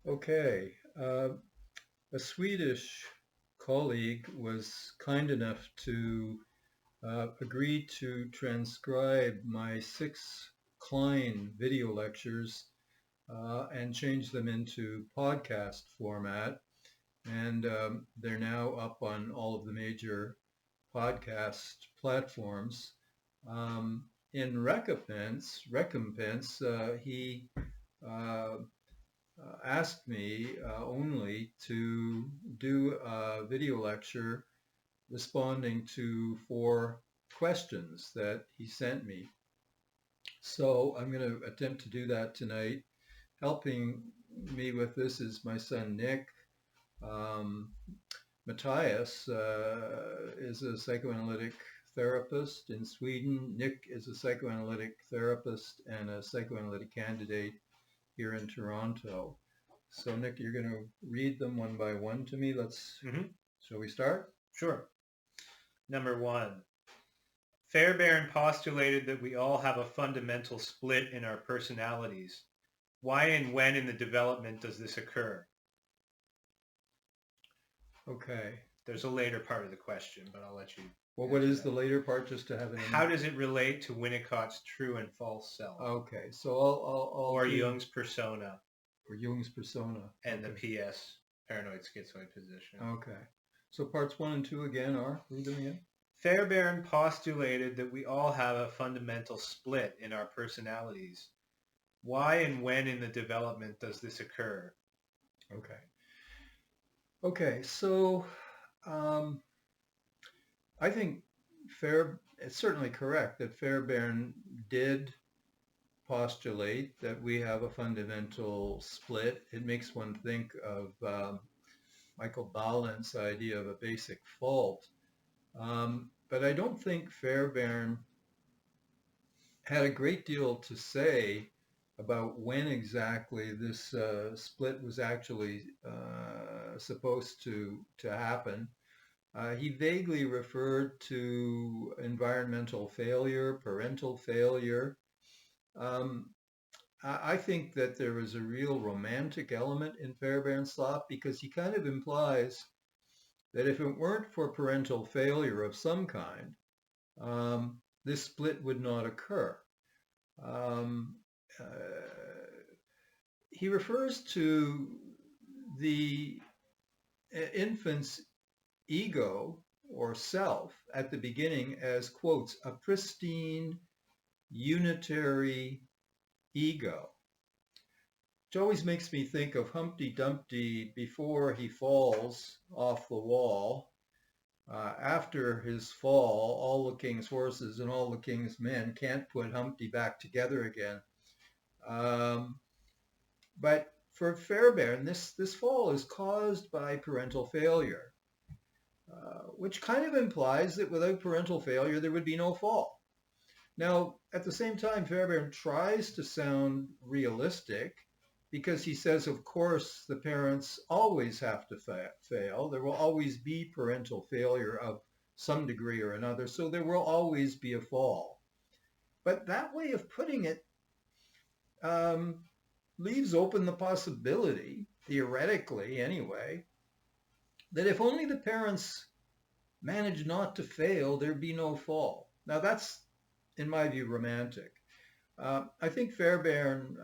Okay. A Swedish colleague was kind enough to agree to transcribe my 6 Klein video lectures and change them into podcast format. And they're now up on all of the major podcast platforms. In recompense, he uh, asked me only to do a video lecture responding to 4 questions that he sent me. So I'm going to attempt to do that tonight. Helping me with this is my son Nick. Um, Matthias is a psychoanalytic therapist in Sweden. Nick is a psychoanalytic therapist and a psychoanalytic candidate here in Toronto. So Nick, you're going to read them one by one to me. Shall we start? Sure. Number 1. Fairbairn postulated that we all have a fundamental split in our personalities. Why and when in the development does this occur? Okay. There's a later part of the question, but I'll let you. Well, what is the later part, just to have it in? How does it relate to Winnicott's true and false self? Okay, so I'll or Jung's persona. Or Jung's persona. And the PS, paranoid schizoid position. Okay. So parts 1 and 2 again are, read them again. Fairbairn postulated that we all have a fundamental split in our personalities. Why and when in the development does this occur? Okay, so I think it's certainly correct that Fairbairn did postulate that we have a fundamental split. It makes one think of Michael Balint's idea of a basic fault. But I don't think Fairbairn had a great deal to say about when exactly this split was actually supposed to happen. He vaguely referred to environmental failure, parental failure. I think that there is a real romantic element in Fairbairn's thought because he kind of implies that if it weren't for parental failure of some kind, this split would not occur. He refers to the infant's ego or self at the beginning as, quotes, a pristine, unitary ego, which always makes me think of Humpty Dumpty before he falls off the wall. After his fall, all the king's horses and all the king's men can't put Humpty back together again. But for Fairbairn, this fall is caused by parental failure, which kind of implies that without parental failure, there would be no fall. Now, at the same time, Fairbairn tries to sound realistic because he says, of course, the parents always have to fail. There will always be parental failure of some degree or another, so there will always be a fall. But that way of putting it leaves open the possibility, theoretically anyway, that if only the parents manage not to fail, there'd be no fall. Now that's, in my view, romantic. I think Fairbairn,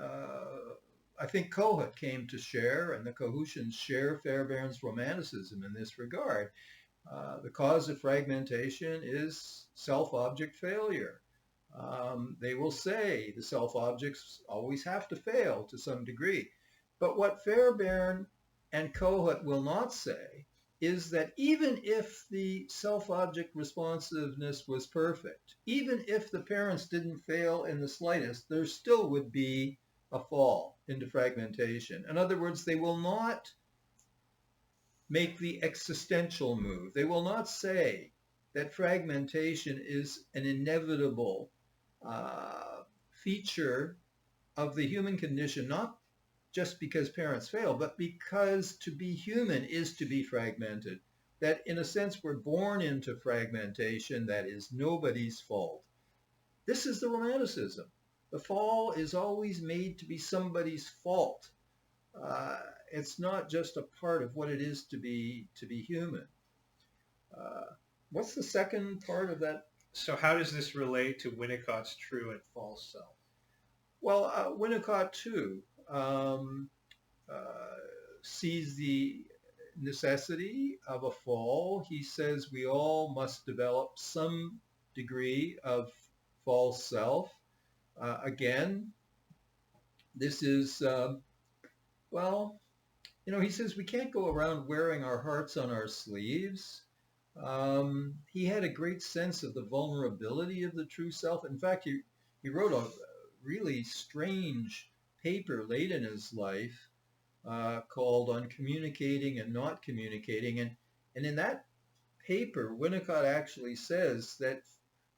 I think Kohut came to share, and the Kohutians share Fairbairn's romanticism in this regard. The cause of fragmentation is self-object failure. They will say the self-objects always have to fail to some degree. But what Fairbairn and Kohut will not say is that even if the self-object responsiveness was perfect, even if the parents didn't fail in the slightest, there still would be a fall into fragmentation. In other words, they will not make the existential move. They will not say that fragmentation is an inevitable feature of the human condition, not just because parents fail, but because to be human is to be fragmented. That in a sense we're born into fragmentation, that is nobody's fault. This is the romanticism. The fall is always made to be somebody's fault. it's not just a part of what it is to be human. Uh, what's the second part of that? So how does this relate to Winnicott's true and false self? Well, Winnicott too uh, sees the necessity of a fall. He says we all must develop some degree of false self. Again, this is, well, he says we can't go around wearing our hearts on our sleeves. He had a great sense of the vulnerability of the true self. In fact, he wrote a really strange paper late in his life called On Communicating and Not Communicating. And in that paper, Winnicott actually says that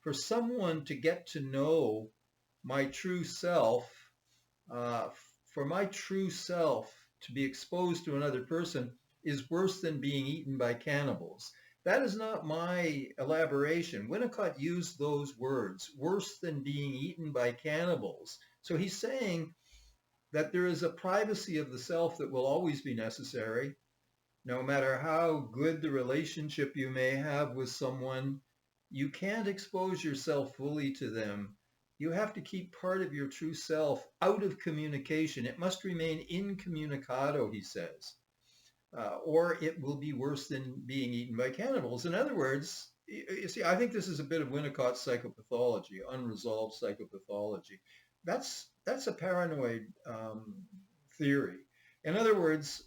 for someone to get to know my true self, for my true self to be exposed to another person is worse than being eaten by cannibals. That is not my elaboration. Winnicott used those words, worse than being eaten by cannibals. So he's saying that there is a privacy of the self that will always be necessary. No matter how good the relationship you may have with someone, you can't expose yourself fully to them. You have to keep part of your true self out of communication. It must remain incommunicado, he says, or it will be worse than being eaten by cannibals. In other words, you see, I think this is a bit of Winnicott's psychopathology, unresolved psychopathology. That's a paranoid theory. In other words,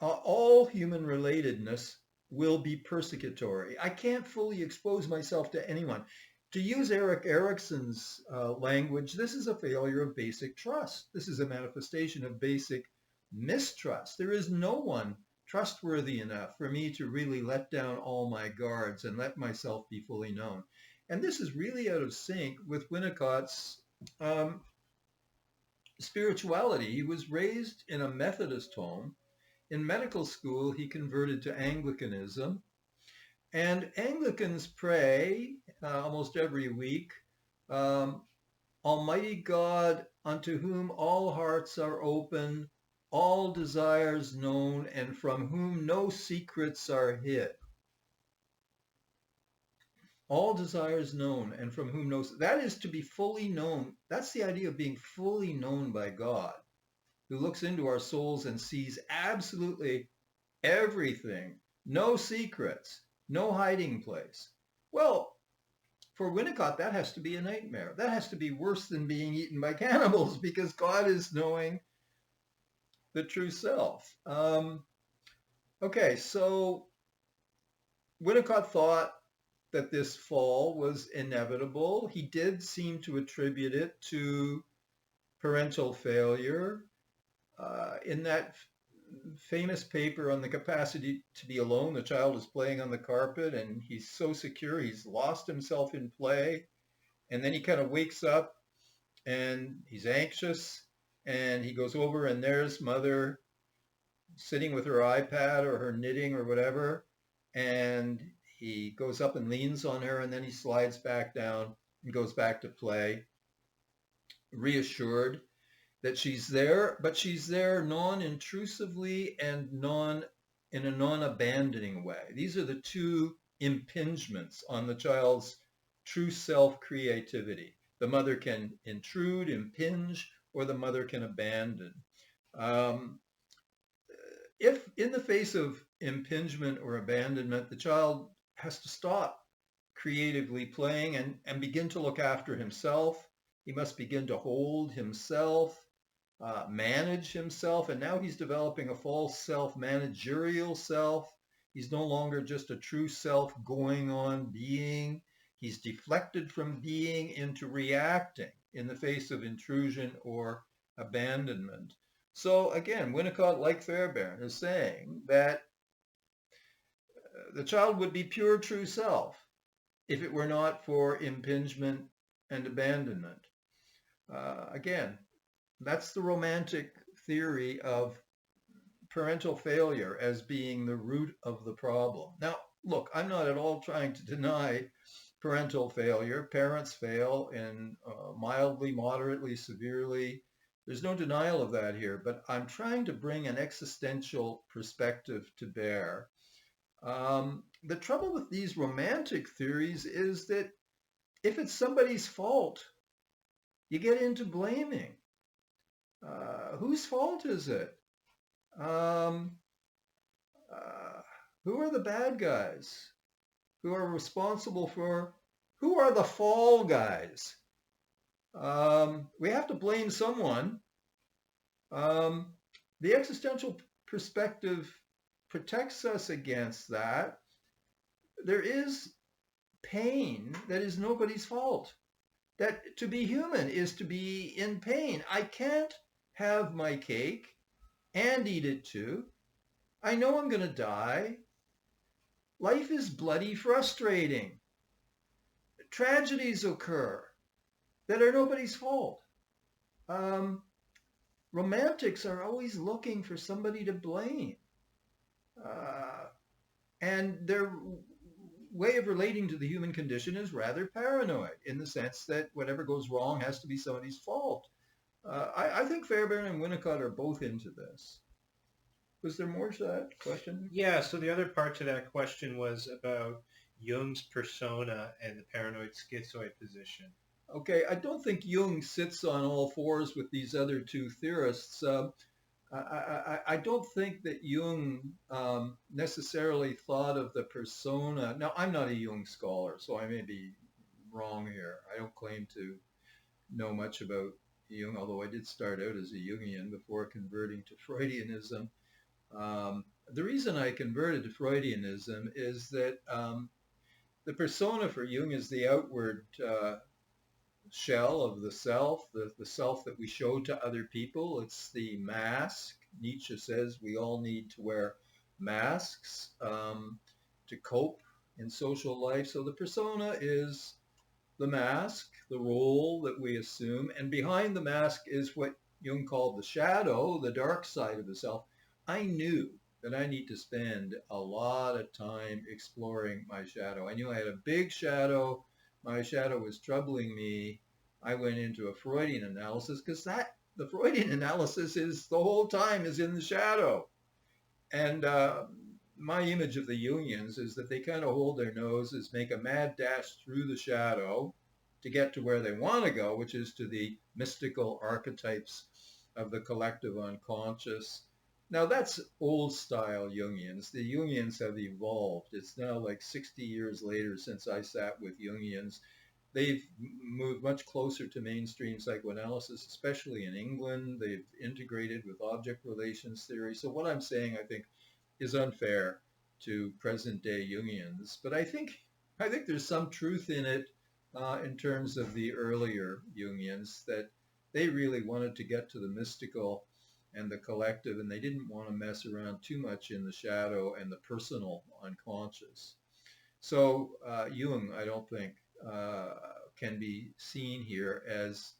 all human relatedness will be persecutory. I can't fully expose myself to anyone. To use Erik Erikson's language, this is a failure of basic trust. This is a manifestation of basic mistrust. There is no one trustworthy enough for me to really let down all my guards and let myself be fully known. And this is really out of sync with Winnicott's spirituality. He was raised in a Methodist home. In medical school, he converted to Anglicanism. And Anglicans pray almost every week, Almighty God, unto whom all hearts are open, all desires known, and from whom no secrets are hid. All desires known, and from whom no... That is to be fully known. That's the idea of being fully known by God, who looks into our souls and sees absolutely everything, no secrets, no hiding place. Well, for Winnicott, that has to be a nightmare. That has to be worse than being eaten by cannibals, because God is knowing the true self. Okay, so Winnicott thought that this fall was inevitable. He did seem to attribute it to parental failure. In that famous paper on the capacity to be alone, the child is playing on the carpet and he's so secure, he's lost himself in play. And then he kind of wakes up and he's anxious and he goes over and there's mother sitting with her iPad or her knitting or whatever. And he goes up and leans on her and then he slides back down and goes back to play, reassured that she's there, but she's there non-intrusively and in a non-abandoning way. These are the two impingements on the child's true self-creativity. The mother can intrude, impinge, or the mother can abandon. If in the face of impingement or abandonment, the child has to stop creatively playing and begin to look after himself. He must begin to hold himself, manage himself, and now he's developing a false self, managerial self. He's no longer just a true self going on being. He's deflected from being into reacting in the face of intrusion or abandonment. So again, Winnicott, like Fairbairn, is saying that the child would be pure true self if it were not for impingement and abandonment. Again, that's the romantic theory of parental failure as being the root of the problem. Now, look, I'm not at all trying to deny parental failure. Parents fail in mildly, moderately, severely. There's no denial of that here, but I'm trying to bring an existential perspective to bear. The trouble with these romantic theories is that if it's somebody's fault, you get into blaming. Whose fault is it? Um, uh, who are the bad guys? Who are responsible for? Who are the fall guys? We have to blame someone. The existential perspective protects us against that. There is pain that is nobody's fault. That to be human is to be in pain. I can't have my cake and eat it too. I know I'm going to die. Life is bloody frustrating. Tragedies occur that are nobody's fault. Romantics are always looking for somebody to blame. And their way of relating to the human condition is rather paranoid in the sense that whatever goes wrong has to be somebody's fault. I think Fairbairn and Winnicott are both into this. Was there more to that question? Yeah, so the other part to that question was about Jung's persona and the paranoid schizoid position. Okay, I don't think Jung sits on all fours with these other two theorists. I don't think that Jung necessarily thought of the persona. Now, I'm not a Jung scholar, so I may be wrong here. I don't claim to know much about Jung, although I did start out as a Jungian before converting to Freudianism. The reason I converted to Freudianism is that the persona for Jung is the outward shell of the self that we show to other people. It's the mask. Nietzsche says we all need to wear masks to cope in social life. So the persona is the mask, the role that we assume, and behind the mask is what Jung called the shadow, the dark side of the self. I knew that I need to spend a lot of time exploring my shadow. I knew I had a big shadow. My shadow was troubling me. I went into a Freudian analysis because the Freudian analysis is the whole time is in the shadow. And my image of the Jungians is that they kind of hold their noses, make a mad dash through the shadow to get to where they want to go, which is to the mystical archetypes of the collective unconscious. Now that's old style Jungians. The Jungians have evolved. It's now like 60 years later since I sat with Jungians. They've moved much closer to mainstream psychoanalysis, especially in England. They've integrated with object relations theory. So what I'm saying, I think, is unfair to present day Jungians. But I think there's some truth in it in terms of the earlier Jungians, that they really wanted to get to the mystical and the collective, and they didn't want to mess around too much in the shadow and the personal unconscious. So Jung, I don't think, can be seen here as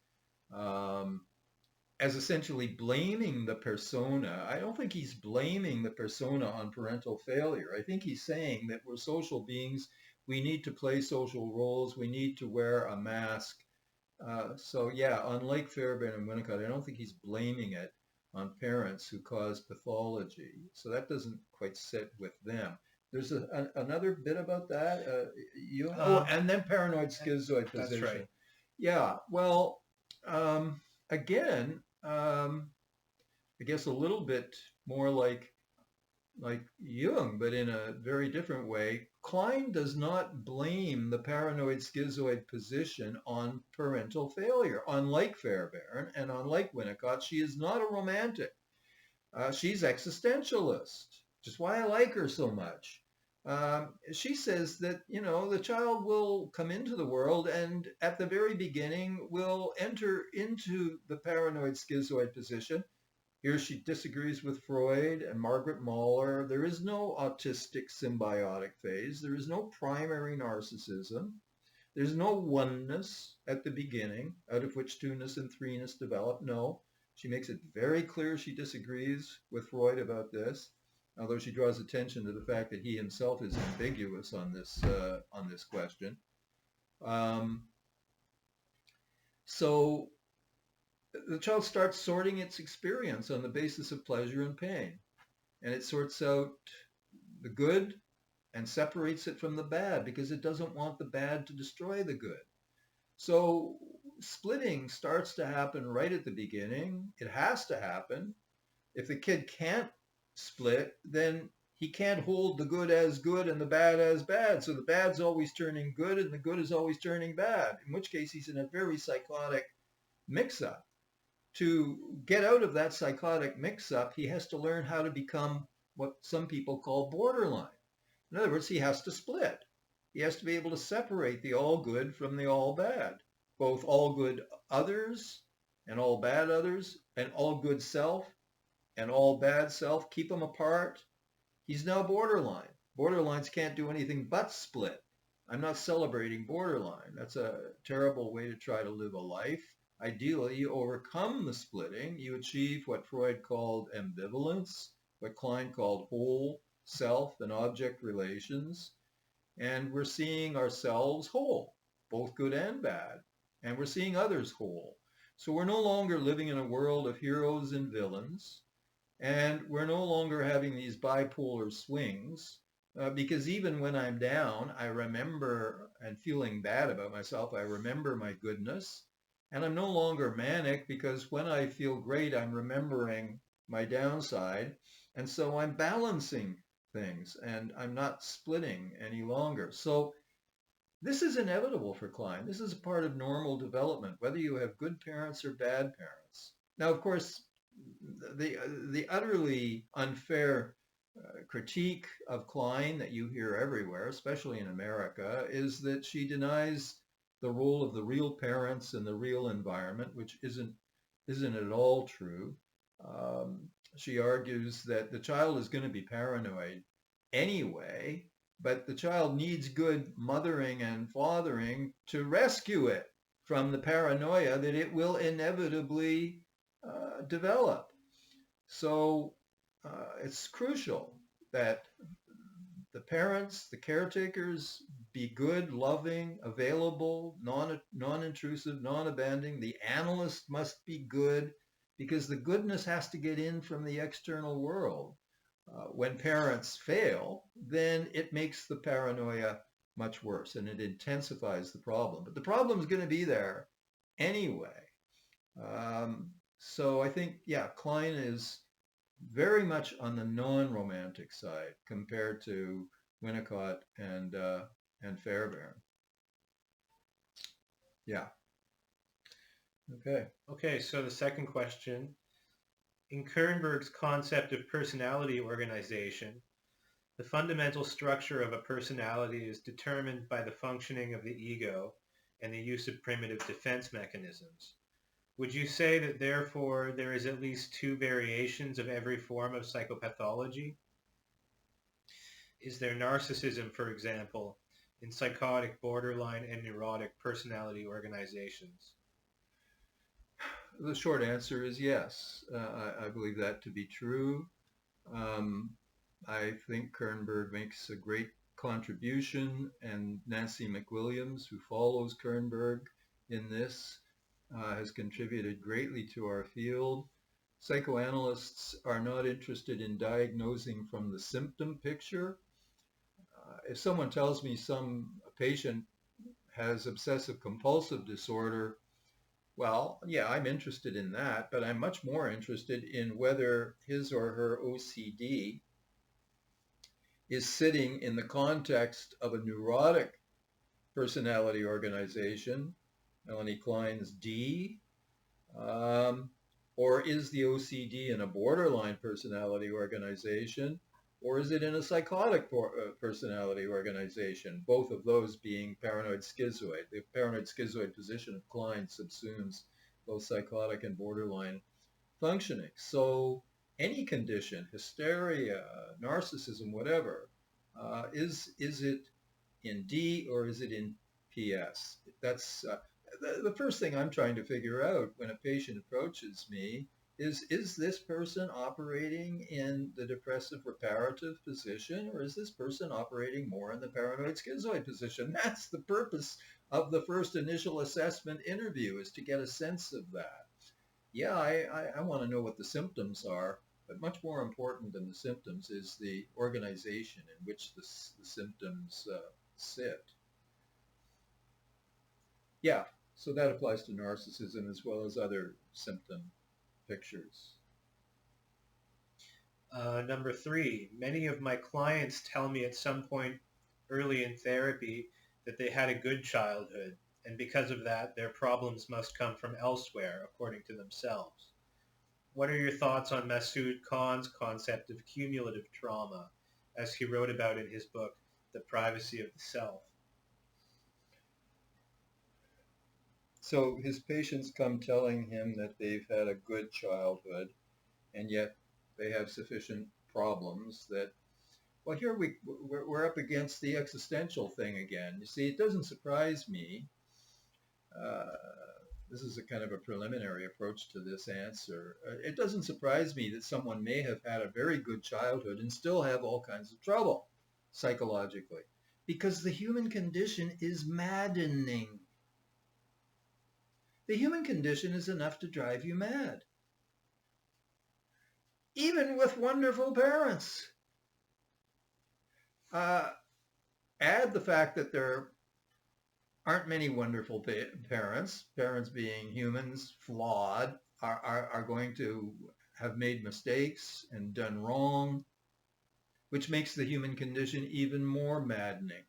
essentially blaming the persona. I don't think he's blaming the persona on parental failure. I think he's saying that we're social beings. We need to play social roles. We need to wear a mask. So yeah, unlike Fairbairn and Winnicott, I don't think he's blaming it on parents who cause pathology. So that doesn't quite sit with them. There's another bit about that. And then paranoid schizoid position. That's right. Yeah, well, again, I guess a little bit more like Jung, but in a very different way. Klein does not blame the paranoid schizoid position on parental failure. Unlike Fairbairn and unlike Winnicott, she is not a romantic. She's existentialist, which is why I like her so much. She says that, the child will come into the world and at the very beginning will enter into the paranoid schizoid position. Here she disagrees with Freud and Margaret Mahler. There is no autistic symbiotic phase. There is no primary narcissism. There's no oneness at the beginning, out of which two-ness and three-ness develop. No, she makes it very clear she disagrees with Freud about this, although she draws attention to the fact that he himself is ambiguous on this question. So the child starts sorting its experience on the basis of pleasure and pain. And it sorts out the good and separates it from the bad because it doesn't want the bad to destroy the good. So splitting starts to happen right at the beginning. It has to happen. If the kid can't split, then he can't hold the good as good and the bad as bad. So the bad's always turning good and the good is always turning bad, in which case he's in a very psychotic mix-up. To get out of that psychotic mix-up, he has to learn how to become what some people call borderline. In other words, he has to split. He has to be able to separate the all good from the all bad, both all good others and all bad others, and all good self and all bad self, keep them apart. He's now borderline. Borderlines can't do anything but split. I'm not celebrating borderline. That's a terrible way to try to live a life. Ideally, you overcome the splitting. You achieve what Freud called ambivalence, what Klein called whole self and object relations. And we're seeing ourselves whole, both good and bad. And we're seeing others whole. So we're no longer living in a world of heroes and villains. And we're no longer having these bipolar swings because even when I'm down, I remember and feeling bad about myself, I remember my goodness. And I'm no longer manic because when I feel great, I'm remembering my downside. And so I'm balancing things and I'm not splitting any longer. So this is inevitable for Klein. This is a part of normal development, whether you have good parents or bad parents. Now, of course, the utterly unfair critique of Klein that you hear everywhere, especially in America, is that she denies the role of the real parents in the real environment, which isn't at all true. She argues that the child is going to be paranoid anyway, but the child needs good mothering and fathering to rescue it from the paranoia that it will inevitably develop. So it's crucial that the parents, the caretakers, be good, loving, available, non-intrusive, non-abandoning. The analyst must be good because the goodness has to get in from the external world. When parents fail, then it makes the paranoia much worse and it intensifies the problem. But the problem is going to be there anyway. So I think, yeah, Klein is very much on the non-romantic side compared to Winnicott and Fairbairn. Yeah. Okay. Okay, so the second question. In Kernberg's concept of personality organization, the fundamental structure of a personality is determined by the functioning of the ego and the use of primitive defense mechanisms. Would you say that therefore there is at least two variations of every form of psychopathology? Is there narcissism, for example, in psychotic, borderline, and neurotic personality organizations? The short answer is yes. I believe that to be true. I think Kernberg makes a great contribution, and Nancy McWilliams, who follows Kernberg in this, has contributed greatly to our field. Psychoanalysts are not interested in diagnosing from the symptom picture. If someone tells me some patient has obsessive compulsive disorder, well, yeah, I'm interested in that, but I'm much more interested in whether his or her OCD is sitting in the context of a neurotic personality organization, Melanie Klein's D, or is the OCD in a borderline personality organization, or is it in a psychotic personality organization, both of those being paranoid schizoid. The paranoid schizoid position of Klein subsumes both psychotic and borderline functioning. So any condition, hysteria, narcissism, whatever, is it in D or is it in PS? That's the first thing I'm trying to figure out when a patient approaches me is this person operating in the depressive reparative position, or is this person operating more in the paranoid schizoid position? That's the purpose of the first initial assessment interview, is to get a sense of that. Yeah, I want to know what the symptoms are, but much more important than the symptoms is the organization in which the symptoms sit. Yeah, so that applies to narcissism as well as other symptom pictures. Number three, many of my clients tell me at some point early in therapy that they had a good childhood, and because of that, their problems must come from elsewhere, according to themselves. What are your thoughts on Masud Khan's concept of cumulative trauma, as he wrote about in his book, The Privacy of the Self? So his patients come telling him that they've had a good childhood, and yet they have sufficient problems that, well, here we're up against the existential thing again. You see, it doesn't surprise me. Uh, this is a kind of a preliminary approach to this answer. It doesn't surprise me that someone may have had a very good childhood and still have all kinds of trouble psychologically, because the human condition is maddening. The human condition is enough to drive you mad, even with wonderful parents. Uh, Add the fact that there aren't many wonderful parents, parents being humans, flawed, are going to have made mistakes and done wrong, which makes the human condition even more maddening.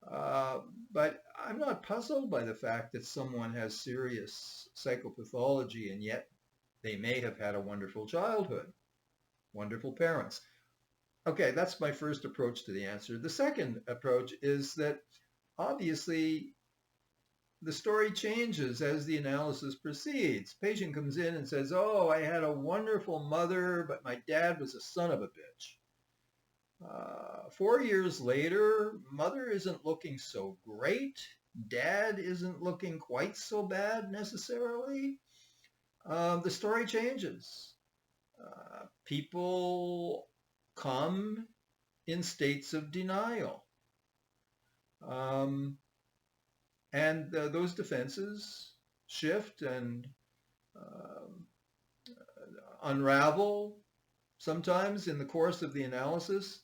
Uh, but I'm not puzzled by the fact that someone has serious psychopathology and yet they may have had a wonderful childhood, wonderful parents. Okay, that's my first approach to the answer. The second approach is that obviously the story changes as the analysis proceeds. Patient comes in and says, oh, I had a wonderful mother, but my dad was a son of a bitch. 4 years later, mother isn't looking so great. Dad isn't looking quite so bad necessarily. The story changes. People come in states of denial. And those defenses shift and um, unravel sometimes in the course of the analysis.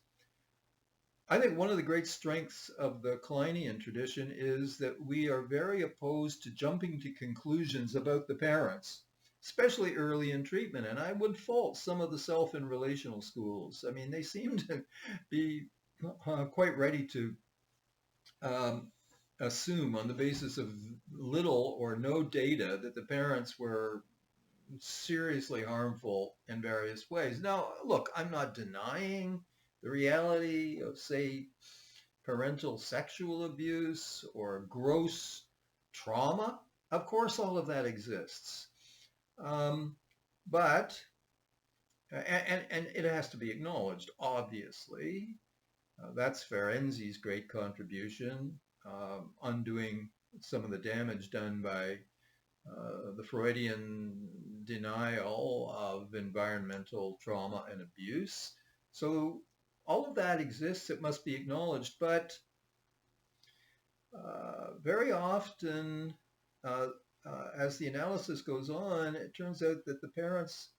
I think one of the great strengths of the Kleinian tradition is that we are very opposed to jumping to conclusions about the parents, especially early in treatment. And I would fault some of the self and relational schools. I mean, they seem to be quite ready to assume on the basis of little or no data that the parents were seriously harmful in various ways. Now, look, I'm not denying the reality of, say, parental sexual abuse or gross trauma. Of course, all of that exists. But, and it has to be acknowledged, obviously. That's Ferenzi's great contribution, undoing some of the damage done by the Freudian denial of environmental trauma and abuse. So all of that exists, it must be acknowledged, but very often as the analysis goes on, it turns out that the parents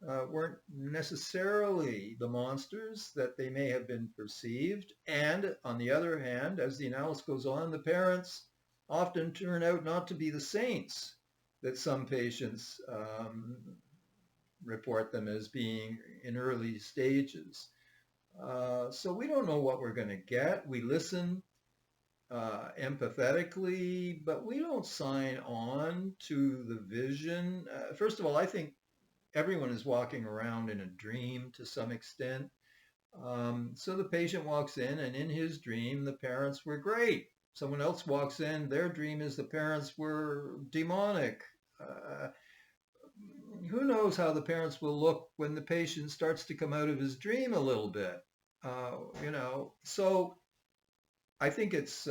weren't necessarily the monsters that they may have been perceived. And on the other hand, as the analysis goes on, the parents often turn out not to be the saints that some patients report them as being in early stages. So we don't know what we're going to get. We listen empathetically, but we don't sign on to the vision. First of all, I think everyone is walking around in a dream to some extent. So the patient walks in and his dream, the parents were great. Someone else walks in, their dream is the parents were demonic. Who knows how the parents will look when the patient starts to come out of his dream a little bit, So I think it's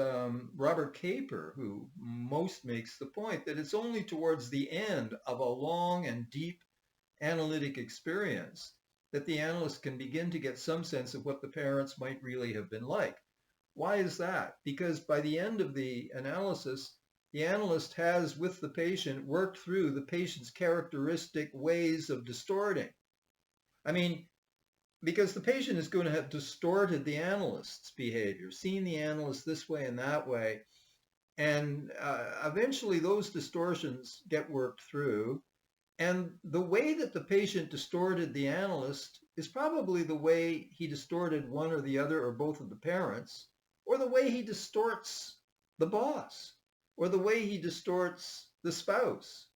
Robert Caper who most makes the point that it's only towards the end of a long and deep analytic experience that the analyst can begin to get some sense of what the parents might really have been like. Why is that? Because by the end of the analysis, the analyst has with the patient worked through the patient's characteristic ways of distorting. I mean, because the patient is going to have distorted the analyst's behavior, seen the analyst this way and that way, and eventually those distortions get worked through. And the way that the patient distorted the analyst is probably the way he distorted one or the other or both of the parents, or the way he distorts the boss, or the way he distorts the spouse.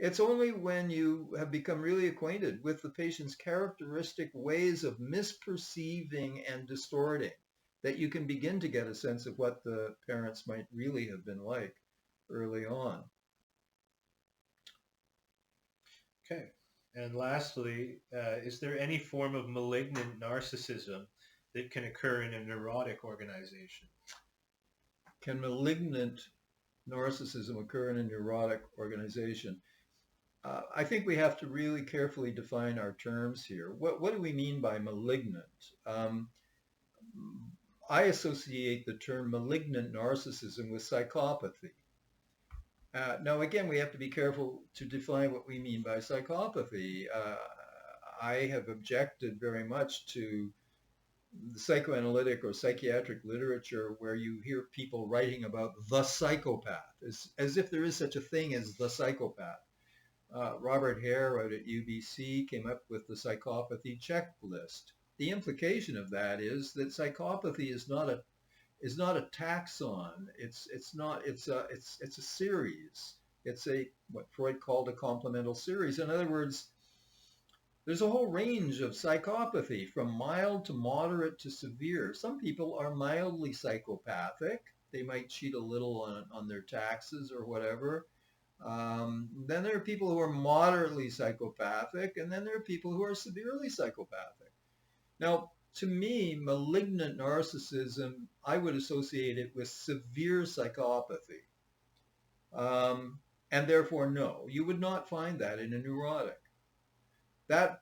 It's only when you have become really acquainted with the patient's characteristic ways of misperceiving and distorting that you can begin to get a sense of what the parents might really have been like early on. Okay. And lastly, is there any form of malignant narcissism that can occur in a neurotic organization? Can malignant narcissism occur in a neurotic organization? I think we have to really carefully define our terms here. What do we mean by malignant? I associate the term malignant narcissism with psychopathy. Now, again, we have to be careful to define what we mean by psychopathy. I have objected very much to the psychoanalytic or psychiatric literature where you hear people writing about the psychopath, as if there is such a thing as the psychopath. Robert Hare out at UBC came up with the psychopathy checklist. The implication of that is that psychopathy is not a taxon. It's a series. It's what Freud called a complemental series. In other words, there's a whole range of psychopathy from mild to moderate to severe. Some people are mildly psychopathic. They might cheat a little on their taxes or whatever. Then there are people who are moderately psychopathic, and then there are people who are severely psychopathic. Now, to me, malignant narcissism, I would associate it with severe psychopathy. And therefore, no, you would not find that in a neurotic. That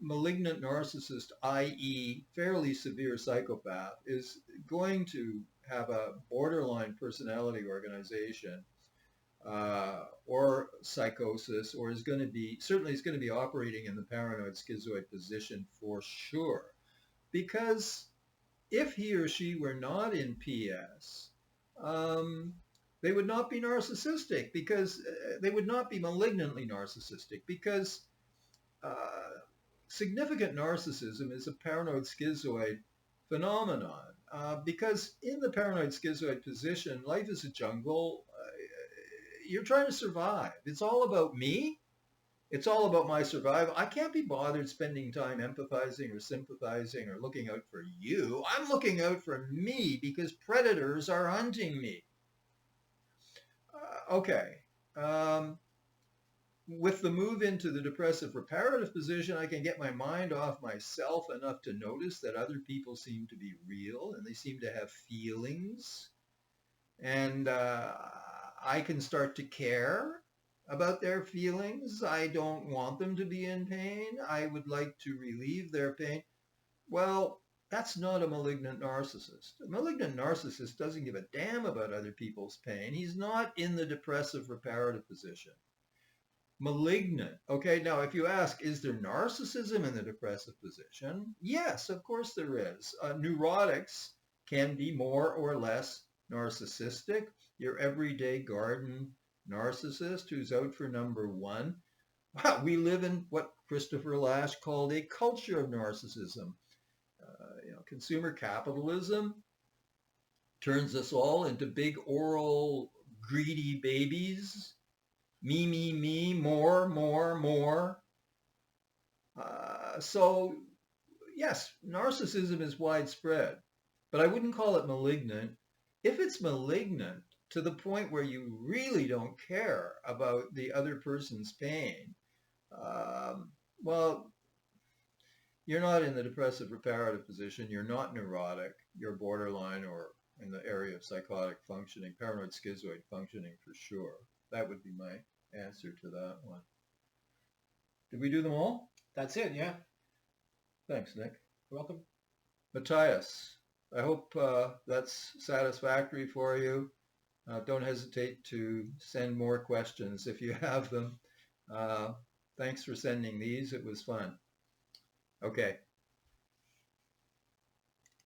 malignant narcissist, i.e. fairly severe psychopath, is going to have a borderline personality organization or psychosis, or certainly is going to be operating in the paranoid schizoid position for sure. Because if he or she were not in PS, they would not be narcissistic, because they would not be malignantly narcissistic, because significant narcissism is a paranoid schizoid phenomenon. Because in the paranoid schizoid position, life is a jungle. You're trying to survive. It's all about me. It's all about my survival. I can't be bothered spending time empathizing or sympathizing or looking out for you. I'm looking out for me because predators are hunting me. Okay. With the move into the depressive reparative position, I can get my mind off myself enough to notice that other people seem to be real and they seem to have feelings. And I can start to care about their feelings. I don't want them to be in pain. I would like to relieve their pain. Well, that's not a malignant narcissist. A malignant narcissist doesn't give a damn about other people's pain. He's not in the depressive reparative position. Malignant. Okay, now if you ask, is there narcissism in the depressive position? Yes, of course there is. Neurotics can be more or less narcissistic. Your everyday garden narcissist who's out for number one. Wow, we live in what Christopher Lasch called a culture of narcissism. Consumer capitalism turns us all into big oral greedy babies. Me, more. So yes, narcissism is widespread, but I wouldn't call it malignant. If it's malignant to the point where you really don't care about the other person's pain, well, you're not in the depressive reparative position. You're not neurotic. You're borderline or in the area of psychotic functioning, paranoid schizoid functioning for sure. That would be my answer to that one. Did we do them all? That's it, yeah. Thanks, Nick. You're welcome. Matthias, I hope that's satisfactory for you. Don't hesitate to send more questions if you have them. Thanks for sending these. It was fun. Okay.